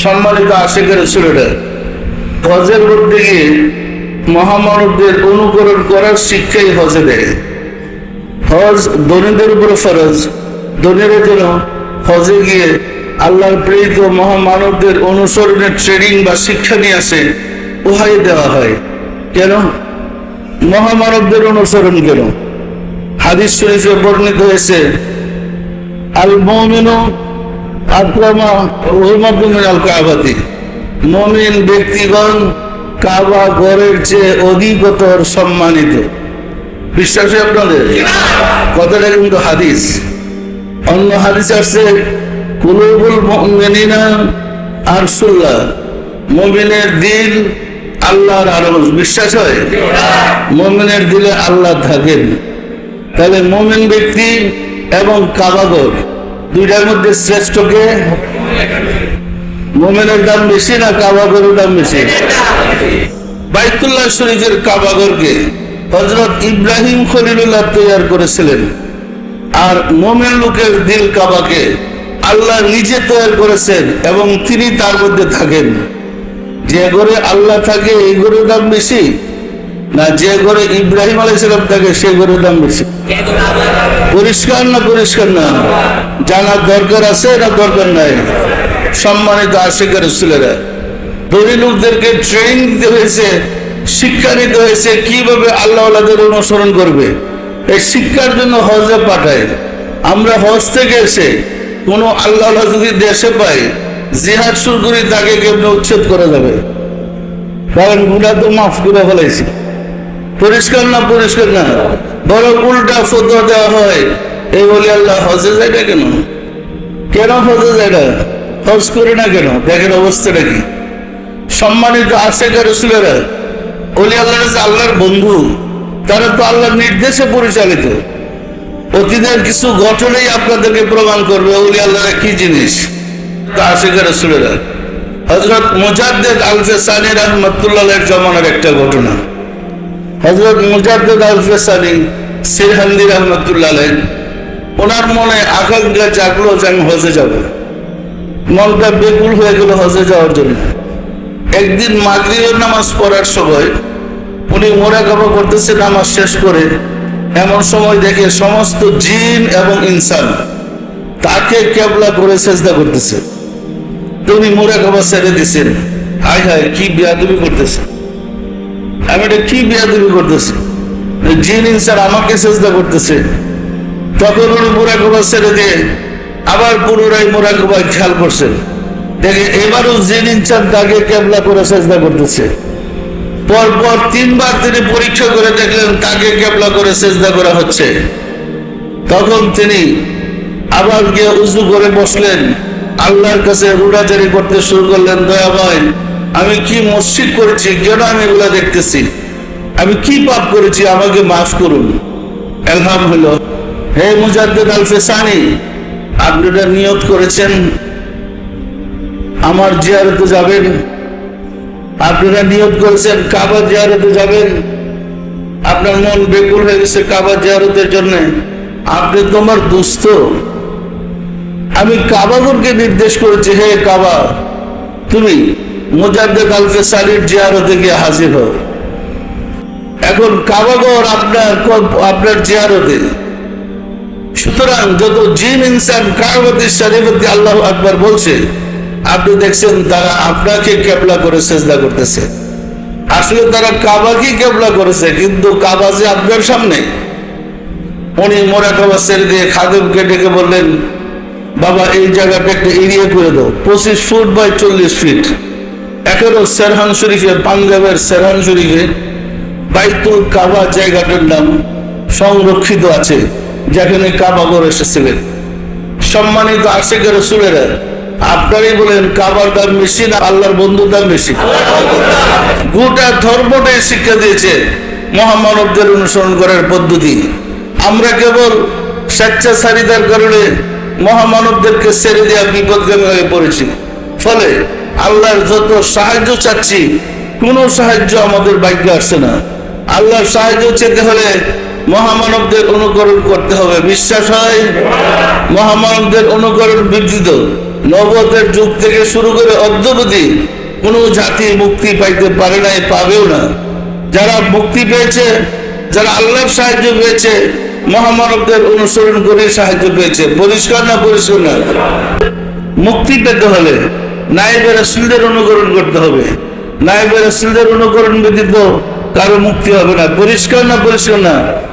সম্মানিত আশিকের রাসূলেরা, হজের মধ্যে গিয়ে মহামানবদের অনুকরণ করার শিক্ষাই হজে দেয়। হজ ধনীদের উপরে ফরজ। ধনীরা যেন হজে গিয়ে আল্লাহর প্রেরিত মহামানবদের অনুসরণের ট্রেনিং বা শিক্ষা নিয়ে আসে, উহাই দেওয়া হয়। কেন মহামানবদের অনুসরণ? কেন? হাদিস শরীফে বর্ণিত হয়েছে, আল মুমিনু আকরামা উম্মাতুন মিনাল কাবাতি, মুমিন ব্যক্তিগণ কাবা ঘরের চেয়ে অধিকতর সম্মানিত। বিশ্বাস হয় আপনাদের? কথাটা কিন্তু হাদিস। অন্য হাদিস আছে, কুলুবুল মুমিনিনা আরশুল্লাহ, মুমিনের দিল আল্লাহর আরশ। বিশ্বাস হয়? মুমিনের দিলে আল্লাহ থাকেন। তাহলে মুমিন ব্যক্তি এবং কাবাঘর দুইটার মধ্যে শ্রেষ্ঠ কে? মুমিনের দাম বেশি না কাবাঘরের দাম বেশি? বাইতুল্লাহ শরীফের কাবাঘরকে হযরত ইব্রাহিম খলিলুল্লাহ তৈরি করেছিলেন, আর মুমিন লোকের দিল কাবাকে আল্লাহ নিজে তৈরি করেছেন এবং তিনি তার মধ্যে থাকেন। যে ঘরে আল্লাহ থাকে এই ঘরের দাম বেশি না যে ঘরে ইব্রাহিম আলাইহিস সালাম থাকে সেই ঘরের দাম বেশি? পরিষ্কার না? পরিষ্কার না? জানার দরকার আছে না দরকার নাই? সম্মানিত আশিকের রাসূলেরা, ধনী লোকদেরকে ট্রেনিং দিতে হয়েছে, শিক্ষা দিতে হয়েছে কিভাবে আল্লাহওয়ালাদের অনুসরণ করবে। এই শিক্ষার জন্য হজে পাঠায়। আমরা হজ থেকে এসে কোনো আল্লাহওয়ালা যদি দেশে পাই, জিহাদ শুরু করি, তাকে কেমনে উচ্ছেদ করা যাবে? কারণ গুনাহ তো মাফ করে ফেলাইছি। পরিষ্কার না? পরিষ্কার না? বড় উল্টা ফতোয়া দেওয়া হয়, এই বলে আল্লাহ হজে যায় না কেন? কেন হজে যায় না? হজ করে না কেন? দেখেন অবস্থাটা কি। সম্মানিত আশিকের রাসূলেরা, ওলি আল্লাহ আল্লাহর বন্ধু, তারা তো আল্লাহর নির্দেশে পরিচালিত। অতীতের কিছু ঘটনাই আপনাদেরকে প্রমাণ করবে ওলি আল্লাহরা কি জিনিস। আশিকের রাসূলেরা, হযরত মুজাদ্দিদ আল-ফিসানি রাহমাতুল্লাহের জমানার একটা ঘটনা। হযরত মুজাদ্দিদ আল-ফিসানি সিরহান্দি রাহমাতুল্লাহ আলাইহি, ওনার মনে আকাঙ্ক্ষা জাগলো যে আমি হজে যাব। মনটা বেকুল হয়ে গেল হজে যাওয়ার জন্য। একদিন মাগরিবের নামাজ পড়ার সময় উনি মুরাকাবা করতেছে নামাজ শেষ করে। এমন সময় দেখে সমস্ত জিন এবং ইনসান তাকে কিবলা করে সিজদা করতেছে। তিনি মুরাকাবা ছেড়ে দিয়েছেন। হায় হায়, কি বেয়াদবি করতেছে! আমি এটা কি বেয়াদবি করতেছি! জিন ইনসান আমাকে সিজদা করতেছে। তখন উনি মুরাকাবা ছেড়ে দিয়ে আবার পুনরায় মুরাকাবায় খেয়াল করছেন। দেখে এবারও জিন ইনসান তাকে কিবলা করে সিজদা করতেছে। পরপর তিনবার তিনি পরীক্ষা করে দেখলেন তাকে কিবলা করে সিজদা করা হচ্ছে। তখন তিনি আবার গিয়ে উযু করে বসলেন, আল্লাহর কাছে রুড়াজারি করতে শুরু করলেন, দয়াময়, আমি কি মুশরিক করেছি? কেন আমি এগুলা দেখতেছি? আমি কি পাপ করেছি? আমাকে মাফ করুন। ইলহাম হলো, হে মুজাদ্দিদ আল-ফিসানি, আপনারা নিয়ত করেছেন আমার জিয়ারতে যাবেন, আপনারা নিয়ত করেছেন কাবা জিয়ারতে যাবেন, আপনার মন বেকুল হয়ে গেছে কাবা জিয়ারতের জন্য। আপনি তোমার দোস্ত, আমি কাবাঘরকে নির্দেশ করেছি, হে কাবা, তুমি মুজাদ্দিদ আল-ফিসানির জিয়ারতে গিয়ে হাজির হও। এখন কাবাঘর আপনার জিয়ারতে। সুতরাং যত জিন ইনসান কাবাতে শরীফতে আল্লাহু আকবার বলছে, আপনি দেখছেন তারা আপনাকে কিবলা করে সিজদা করতেছে। আসলে তারা কাবাকে কিবলা করেছে, কিন্তু কাবা যে আপনার সামনে। উনি মুরাকাবা ছেড়ে দিয়ে খাদেমকে ডেকে বললেন, বাবা এই জায়গাটা একটা এরিয়া করে দাও, 25 ফুট বাই 40 ফিট। এখনো সেরহান শরীফে, পাঞ্জাবের সেরহান শরীফে বাইতুল কাবা জায়গাটার নাম সংরক্ষিত আছে, যেখানে কাবাঘর এসেছিলেন। সম্মানিত আশিকের রাসূলেরা, আপনারই বলেন কাবার দাম বেশি না আল্লাহর বন্ধুর দাম বেশি? গোটা ধর্মটাই শিক্ষা দিয়েছে মহামানবদের অনুসরণ করার পদ্ধতি। আমরা কেবল স্বেচ্ছাচারিতার কারণে মহামানবদেরকে ছেড়ে দেওয়া বিপদগামী হয়ে পড়েছি। ফলে আল্লাহর যত সাহায্য চাচ্ছি, কোনো সাহায্য আমাদের ভাগ্যে আসছে না। আল্লাহর সাহায্য চেতে হলে মহামানবদের অনুকরণ করতে হবে। বিশ্বাস হয়? মহামানবদের অনুকরণ বিবৃত নবতের যুগ থেকে শুরু করে অদ্যাবধি কোন জাতি মুক্তি পাইতে পারে নাই, পাবেও না। যারা মুক্তি পেয়েছে, যারা আল্লাহর সাহায্য পেয়েছে, মহামানবদের অনুসরণ করে সাহায্য পেয়েছে। পরিষ্কার না? পরিষ্কার না? মুক্তি পেতে হলে নায়েবে রাসূলদের অনুকরণ করতে হবে। নায়েবে রাসূলদের অনুকরণ ব্যতীত কারো মুক্তি হবে না। পরিষ্কার না? পরিষ্কার না?